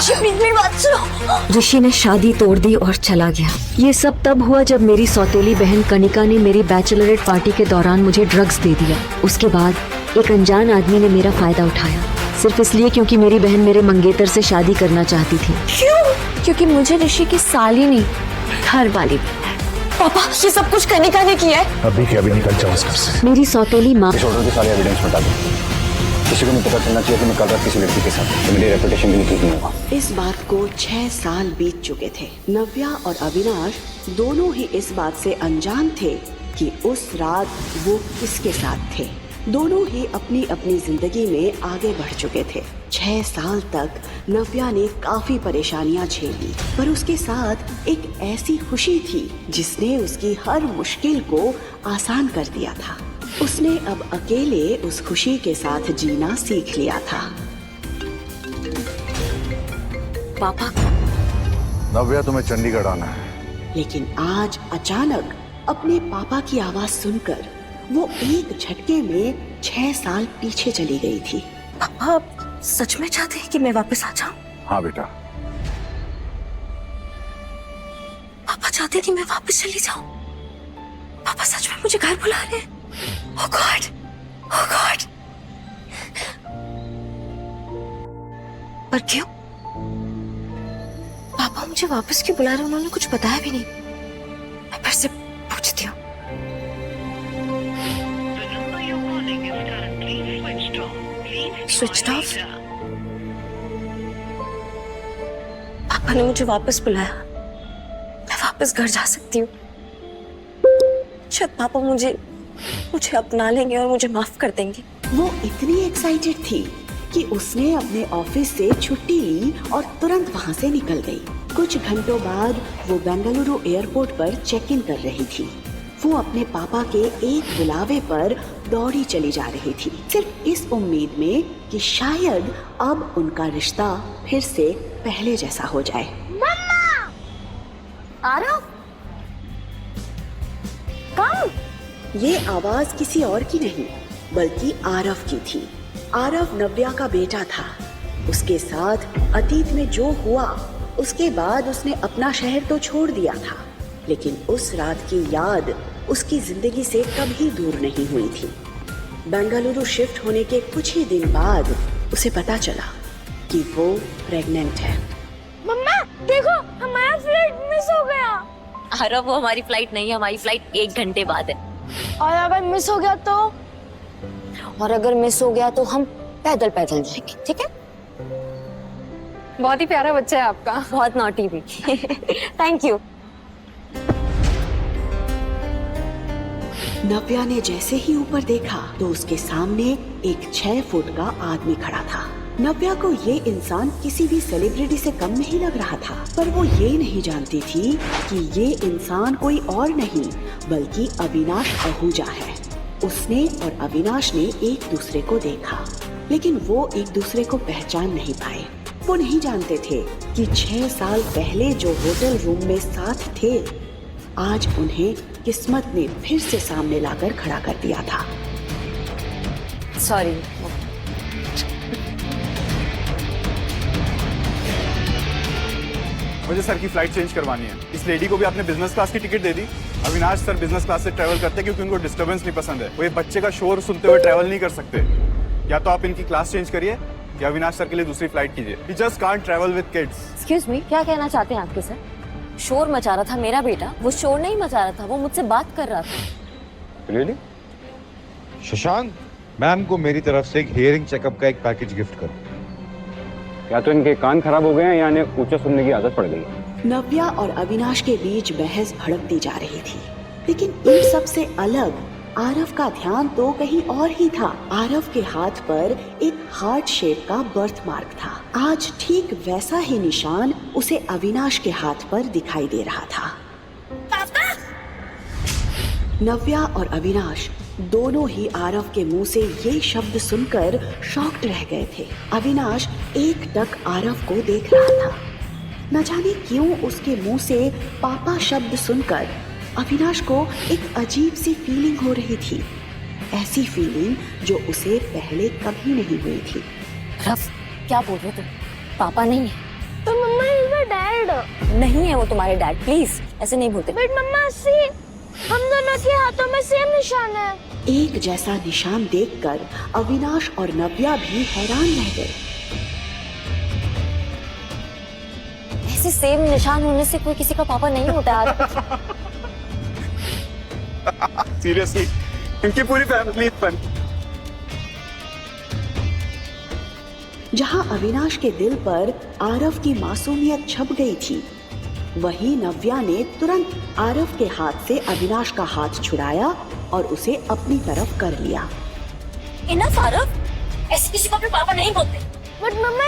ऋषि please मेरी बात सुनो। ऋषि ने शादी तोड़ दी और चला गया। ये सब तब हुआ जब मेरी सौतेली बहन कनिका ने मेरी बैचलरेट पार्टी के दौरान मुझे ड्रग्स दे दिया। उसके बाद एक अनजान आदमी ने मेरा फायदा उठाया, सिर्फ इसलिए क्योंकि मेरी बहन मेरे मंगेतर से शादी करना चाहती थी। क्यों? क्योंकि मुझे ऋषि की साली नहीं, घर वाली। पापा ये सब कुछ कनिका ने किया है। अभी के अभी निकल जाओ इस घर से। मेरी सौतेली माँ इस ऑर्डर के सारे एविडेंस मिटा दो। किसी को नहीं पता चलना चाहिए कि मैं कल रात किसी लड़की के साथ, तो मेरी रेपुटेशन भी ठीक नहीं होगा। इस बात को 6 साल बीत चुके थे। नव्या और अविनाश दोनों ही इस बात से अनजान थे कि उस रात वो किसके साथ थे। दोनों ही अपनी अपनी जिंदगी में आगे बढ़ चुके थे। 6 साल तक नव्या ने काफी परेशानियां झेली, पर उसके साथ एक ऐसी खुशी थी जिसने उसकी हर मुश्किल को आसान कर दिया था। उसने अब अकेले उस खुशी के साथ जीना सीख लिया था। पापा, नव्या तुम्हें चंडीगढ़ आना है। लेकिन आज अचानक अपने पापा की आवाज सुनकर वो एक झटके में 6 साल पीछे चली गई थी। पापा आप सच में चाहते हैं कि मैं वापस आ जाऊं? हाँ बेटा। पापा चाहते हैं कि मैं वापस चली जाऊं? पापा सच में मुझे घर बुला रहे हैं? Oh God! Oh God! पर क्यों? पापा मुझे वापस क्यों बुला रहे हैं? उन्होंने कुछ बताया भी नहीं। मैं फिर से पूछती हूँ। Switched off? पापा ने मुझे वापस बुलाया। मैं वापस घर जा सकती हूँ। शायद पापा मुझे अपना लेंगे और मुझे माफ कर देंगे। वो इतनी एक्साइटेड थी कि उसने अपने ऑफिस से छुट्टी ली और तुरंत वहाँ से निकल गई। कुछ घंटों बाद वो बेंगलुरु एयरपोर्ट पर चेक इन कर रही थी। वो अपने पापा के एक बुलावे पर दौड़ी चली जा रही थी, सिर्फ इस उम्मीद में कि शायद अब उनका रिश्ता फिर से पहले जैसा हो जाए। मम्मा! आरव! कम! ये आवाज किसी और की नहीं बल्कि आरव की थी। आरव नव्या का बेटा था। उसके साथ अतीत में जो हुआ उसके बाद उसने अपना शहर तो छोड़ दिया था, लेकिन उस रात की याद उसकी जिंदगी से कभी दूर नहीं हुई थी। बेंगलुरु शिफ्ट होने के कुछ ही दिन बाद उसे पता चला कि वो प्रेग्नेंट है। मम्मा देखो हमारा फ्लाइट मिस हो गया। अरे वो हमारी फ्लाइट नहीं है, हमारी फ्लाइट 1 घंटे बाद है। और अगर मिस हो गया तो? और अगर मिस हो गया तो हम पैदल पैदल जाएंगे, ठीक है? बहुत ही प्यारा बच्चा है आपका। बहुत नॉटी भी। Thank you. नव्या ने जैसे ही ऊपर देखा तो उसके सामने एक 6 फुट का आदमी खड़ा था। नव्या को ये इंसान किसी भी सेलिब्रिटी से कम नहीं लग रहा था, पर वो ये नहीं जानती थी कि ये इंसान कोई और नहीं बल्कि अविनाश आहूजा है। उसने और अविनाश ने एक दूसरे को देखा, लेकिन वो एक दूसरे को पहचान नहीं पाए। वो नहीं जानते थे कि 6 साल पहले जो होटल रूम में साथ थे, आज उन्हें किस्मत ने फिर से सामने लाकर खड़ा कर दिया था। सॉरी। मुझे सर की फ्लाइट चेंज करवानी है। इस लेडी को भी आपने बिजनेस क्लास की टिकट दे दी। अविनाश सर बिजनेस क्लास से ट्रैवल करते हैं क्योंकि उनको डिस्टर्बेंस नहीं पसंद है। वो ये बच्चे का शोर सुनते हुए ट्रैवल नहीं कर सकते। या तो आप इनकी क्लास चेंज करिए या अविनाश सर के लिए दूसरी फ्लाइट कीजिए। He just can't travel with kids. Excuse me, क्या कहना चाहते हैं आपके सर? शोर मचा रहा था मेरा बेटा, वो शोर नहीं मचा रहा था, वो मुझसे बात कर रहा था। Really? शशांक, मैम को मेरी तरफ से एक हियरिंग चेकअप का एक पैकेज गिफ्ट करो। या तो इनके कान खराब हो गए हैं या इन्हें ऊंचा सुनने की आदत पड़ गई है। नव्या और अविनाश के बीच बहस भड़कती जा रही थी, लेकिन इन सब से अलग आरव का ध्यान तो कहीं और ही था। आरव के हाथ पर एक हार्ट शेप का बर्थ मार्क था। आज ठीक वैसा ही निशान उसे अविनाश के हाथ पर दिखाई दे रहा था। नव्या और अविनाश दोनों ही आरव के मुंह से ये शब्द सुनकर शॉक्ड रह गए थे। अविनाश एकटक आरव को देख रहा था। न जाने क्यों उसके मुंह से पापा शब्द सुनकर अविनाश को एक अजीब सी फीलिंग हो रही थी, ऐसी फीलिंग जो उसे पहले कभी नहीं हुई थी। रफ, क्या बोल रहे तुम? पापा नहीं है। डैड। नहीं है वो तुम्हारे डैड, प्लीज ऐसे नहीं बोलते। बट मम्मा सी, हम दोनों के हाथों में सेम निशान है। एक जैसा निशान देखकर अविनाश और नव्या भी हैरान रह गए। ऐसे सेम निशान होने से कोई किसी का पापा नहीं होता यार। सीरियसली इनकी पूरी फैमिली फन। जहां अविनाश के दिल पर आरव की मासूमियत छप गई थी, वहीं नव्या ने तुरंत आरव के हाथ से अविनाश का हाथ छुड़ाया और उसे अपनी तरफ कर लिया। इनफ आरव, ऐसे किसी को अपने पापा नहीं बोलते। बट मम्मा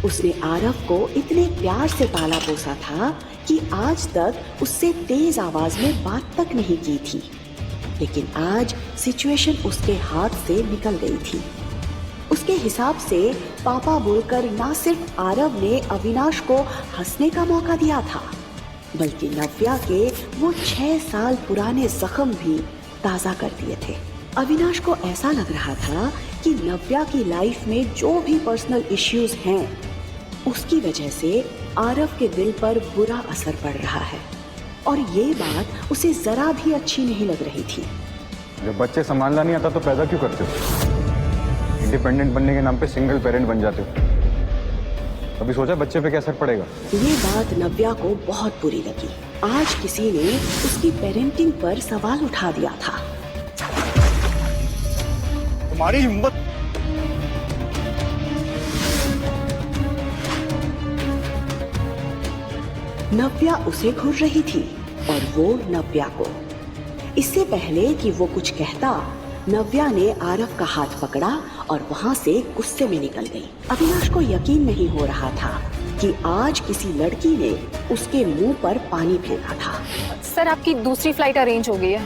उसने आरव को इतने प्यार से पाला पोसा था कि आज तक उससे तेज आवाज में बात तक नहीं की थी, लेकिन आज सिचुएशन उसके हाथ से निकल गई थी। उसके हिसाब से पापा बोलकर ना सिर्फ आरव ने अविनाश को हंसने का मौका दिया था, बल्कि नव्या के वो 6 साल पुराने जख्म भी ताजा कर दिए थे। अविनाश को ऐसा लग रहा था कि नव्या की लाइफ में जो भी पर्सनल इश्यूज हैं, उसकी वजह से आरव के दिल पर बुरा असर पड़ रहा है, और ये बात उसे जरा भी अच्छी नहीं लग रही थी। जब बच्चे संभालना नहीं आता तो पैदा क्यों करते हो? इंडिपेंडेंट बनने के नाम पे सिंगल पेरेंट बन जाते हो। कभी सोचा बच्चे पे क्या असर पड़ेगा? ये बात नव्या को बहुत बुरी लगी। आज किसी ने उसकी पेरेंटिंग पर सवाल उठा दिया था। तुम्हारी हिम्मत। नव्या उसे घूर रही थी और वो नव्या को। इससे पहले कि वो कुछ कहता, नव्या ने आरव का हाथ पकड़ा और वहां से गुस्से में निकल गई। अविनाश को यकीन नहीं हो रहा था कि आज किसी लड़की ने उसके मुंह पर पानी फेंका था। सर आपकी दूसरी फ्लाइट अरेंज हो गई है।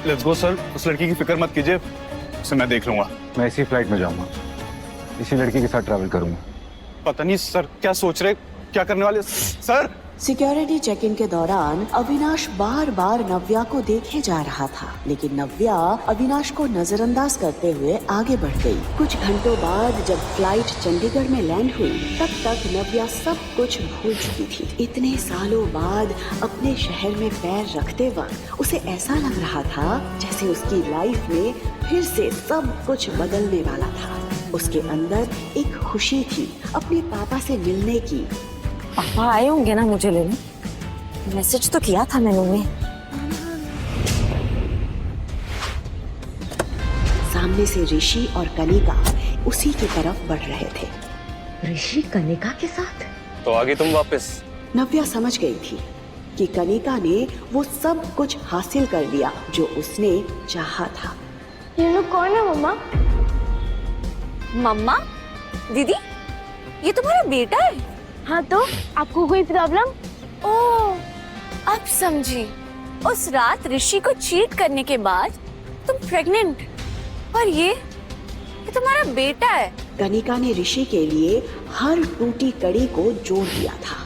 Let's go sir. उस लड़की की फिक्र मत कीजिए, उसे मैं देख लूंगा। मैं इसी फ्लाइट में जाऊंगा, इसी लड़की के साथ ट्रैवल करूंगा। पता नहीं सर क्या सोच रहे, क्या करने वाले सर। सिक्योरिटी चेक इन के दौरान अविनाश बार बार नव्या को देखे जा रहा था, लेकिन नव्या अविनाश को नजरअंदाज करते हुए आगे बढ़ गई। कुछ घंटों बाद जब फ्लाइट चंडीगढ़ में लैंड हुई, तब तक नव्या सब कुछ भूल चुकी थी। इतने सालों बाद अपने शहर में पैर रखते वक्त उसे ऐसा लग रहा था जैसे उसकी लाइफ में फिर से सब कुछ बदलने वाला था। उसके अंदर एक खुशी थी अपने पापा से मिलने की। पापा आए होंगे ना मुझे लेने, मैसेज तो किया था मैंने उन्हें। सामने से ऋषि और कनिका उसी की तरफ बढ़ रहे थे। ऋषि कनिका के साथ? तो आगे तुम वापस। नव्या समझ गई थी कि कनिका ने वो सब कुछ हासिल कर लिया जो उसने चाहा था। ये लोग कौन है मम्मा? मम्मा, दीदी, ये तुम्हारा बेटा है? हाँ तो आपको कोई प्रॉब्लम? ओह, अब समझी। उस रात ऋषि को चीट करने के बाद तुम प्रेग्नेंट, और ये तुम्हारा बेटा है। कनिका ने ऋषि के लिए हर टूटी कड़ी को जोड़ दिया था।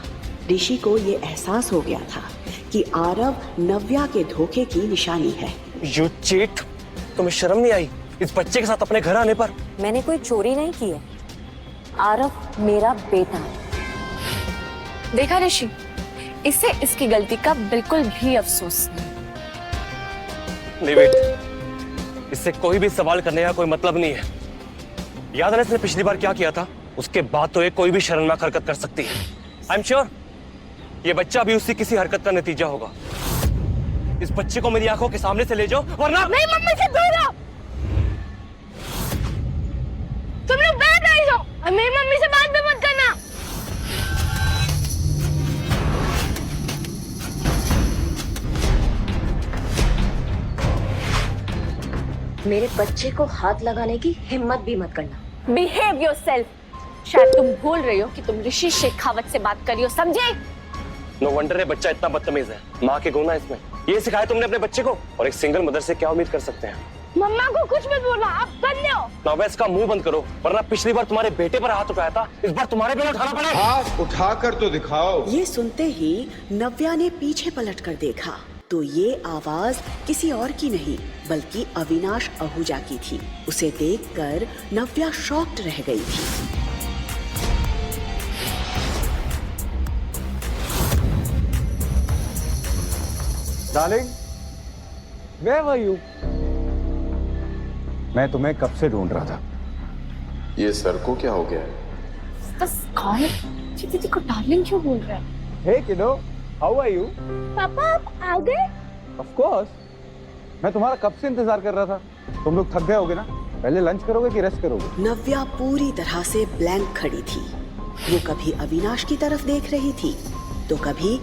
ऋषि को ये एहसास हो गया था कि आरव नव्या के धोखे की निशानी है। यू चीट, तुम्हें शर्म नहीं आई इस बच्चे के साथ अपने घर आने पर? मैंने कोई चोरी नहीं की है, आरव मेरा बेटा है। देखा ऋषि, इसे इसकी गलती का बिल्कुल भी अफसोस नहीं। वेट, इससे कोई भी सवाल करने का कोई मतलब नहीं है। याद है इसने पिछली बार क्या किया था? उसके बाद तो ये कोई भी शर्मनाक हरकत कर सकती है। आई एम श्योर ये बच्चा भी उसकी किसी हरकत का नतीजा होगा। इस बच्चे को मेरी आंखों के सामने से ले जाओ, वरना नहीं, मम्मी से दूर रहो। तुम लोग बैठ रही हो और मेरी मम्मी से बात भी मत करना। मेरे बच्चे को हाथ लगाने की हिम्मत भी मत करना। Behave yourself. शायद तुम भूल रही हो कि तुम ऋषि शेखावत से बात कर रही हो, समझे? नो वंडर है बच्चा इतना बदतमीज है। माँ के गुना इसमें। ये सिखाया तुमने अपने बच्चे को? और एक सिंगल मदर से क्या उम्मीद कर सकते हैं? मम्मा को कुछ मत बोलना, आप कर लो। नाउ इसका मुंह बंद करो, वरना पिछली बार तुम्हारे बेटे पर हाथ उठाया था, इस बार तुम्हारे पे उठाना पड़ेगा। हाथ उठाकर तो दिखाओ। ये सुनते ही नव्या ने पीछे पलट कर देखा तो ये आवाज किसी और की नहीं बल्कि अविनाश आहूजा की थी। उसे देखकर नव्या शॉक्ड रह गई थी। Darling, where were you? मैं तुम्हें कब से ढूंढ रहा था। ये सर को क्या हो गया है? बस कौन है? दीदी को डार्लिंग क्यों बोल रहा है? Hey kiddo, how are you? पापा आप आ गए? Of course. मैं तुम्हारा कब से इंतजार कर रहा था। तुम लोग थक गए होगे ना? पहले लंच करोगे कि रेस्ट करोगे? नव्या पूरी तरह से ब्लैंक खड़ी थी। वो कभी अविनाश की तरफ देख रही थी तो कभी